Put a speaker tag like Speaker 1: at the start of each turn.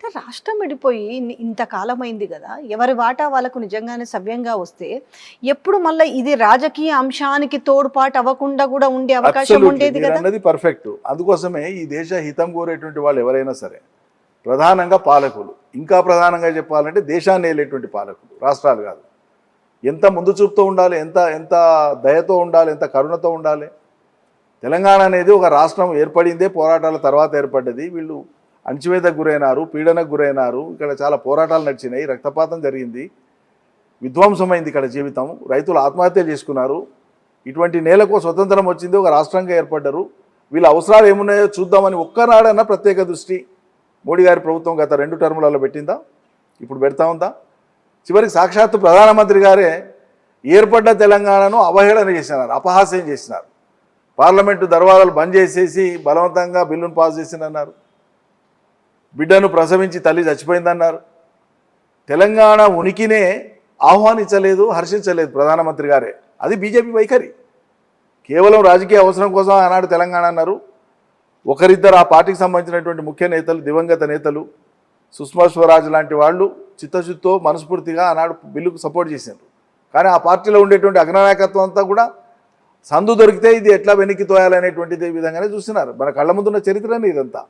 Speaker 1: అంటే రాష్ట్రం విడిపోయి ఇంతకాలమైంది కదా! ఎవరి వాటా వాళ్ళకు నిజంగానే సవ్యంగా వస్తే, ఎప్పుడు మళ్ళా ఇది రాజకీయ అంశానికి తోడ్పాటు అవ్వకుండా కూడా ఉండే అవకాశం ఉండేది కదా!
Speaker 2: మీరన్నది పర్ఫెక్ట్. అందుకోసమే ఈ దేశ హితం కోరేటువంటి వాళ్ళు ఎవరైనా సరే, ప్రధానంగా పాలకులు, ఇంకా ప్రధానంగా చెప్పాలంటే దేశాన్ని ఏలేటువంటి పాలకులు, రాష్ట్రాలు కాదు. ఎంత ముందు చూపుతో ఉండాలి, ఎంత ఎంత దయతో ఉండాలి, ఎంత కరుణతో ఉండాలి. తెలంగాణ అనేది ఒక రాష్ట్రం ఏర్పడిందే పోరాటాల తర్వాత ఏర్పడ్డది. వీళ్ళు అణచివేతకు గురైనారు, పీడనకు గురైనారు. ఇక్కడ చాలా పోరాటాలు నడిచినాయి, రక్తపాతం జరిగింది, విధ్వంసమైంది ఇక్కడ జీవితం. రైతులు ఆత్మహత్యలు చేసుకున్నారు. ఇటువంటి నేలకు స్వతంత్రం వచ్చింది, ఒక రాష్ట్రంగా ఏర్పడ్డారు. వీళ్ళ అవసరాలు ఏమున్నాయో చూద్దామని ఒక్కనాడన్నా ప్రత్యేక దృష్టి మోడీ గారి ప్రభుత్వం గత 2 టర్ములలో పెట్టిందా? ఇప్పుడు పెడతా ఉందా? చివరికి సాక్షాత్తు ప్రధానమంత్రి గారే ఏర్పడ్డ తెలంగాణను అవహేళన చేసినారు, అపహాస్యం చేసినారు. పార్లమెంటు దర్వాజాలు బంద్ చేసేసి బలవంతంగా బిల్లును పాస్ చేసిందన్నారు. బిడ్డను ప్రసవించి తల్లి చచ్చిపోయిందన్నారు. తెలంగాణ ఉనికినే ఆహ్వానించలేదు, హర్షించలేదు ప్రధానమంత్రి గారే. అది బీజేపీ వైఖరి. కేవలం రాజకీయ అవసరం కోసం ఆనాడు తెలంగాణ అన్నారు. ఒకరిద్దరు ఆ పార్టీకి సంబంధించినటువంటి ముఖ్య నేతలు, దివంగత నేతలు, సుష్మా స్వరాజ్ లాంటి వాళ్ళు చిత్తశుద్ధితో మనస్ఫూర్తిగా ఆనాడు బిల్లుకు సపోర్ట్ చేశారు. కానీ ఆ పార్టీలో ఉండేటువంటి అగ్రనాయకత్వం అంతా కూడా సందు దొరికితే ఇది ఎట్లా వెనక్కి తోయాలనేటువంటిది విధంగానే చూస్తున్నారు. మన కళ్ళ ముందున్న చరిత్రనే ఇదంతా.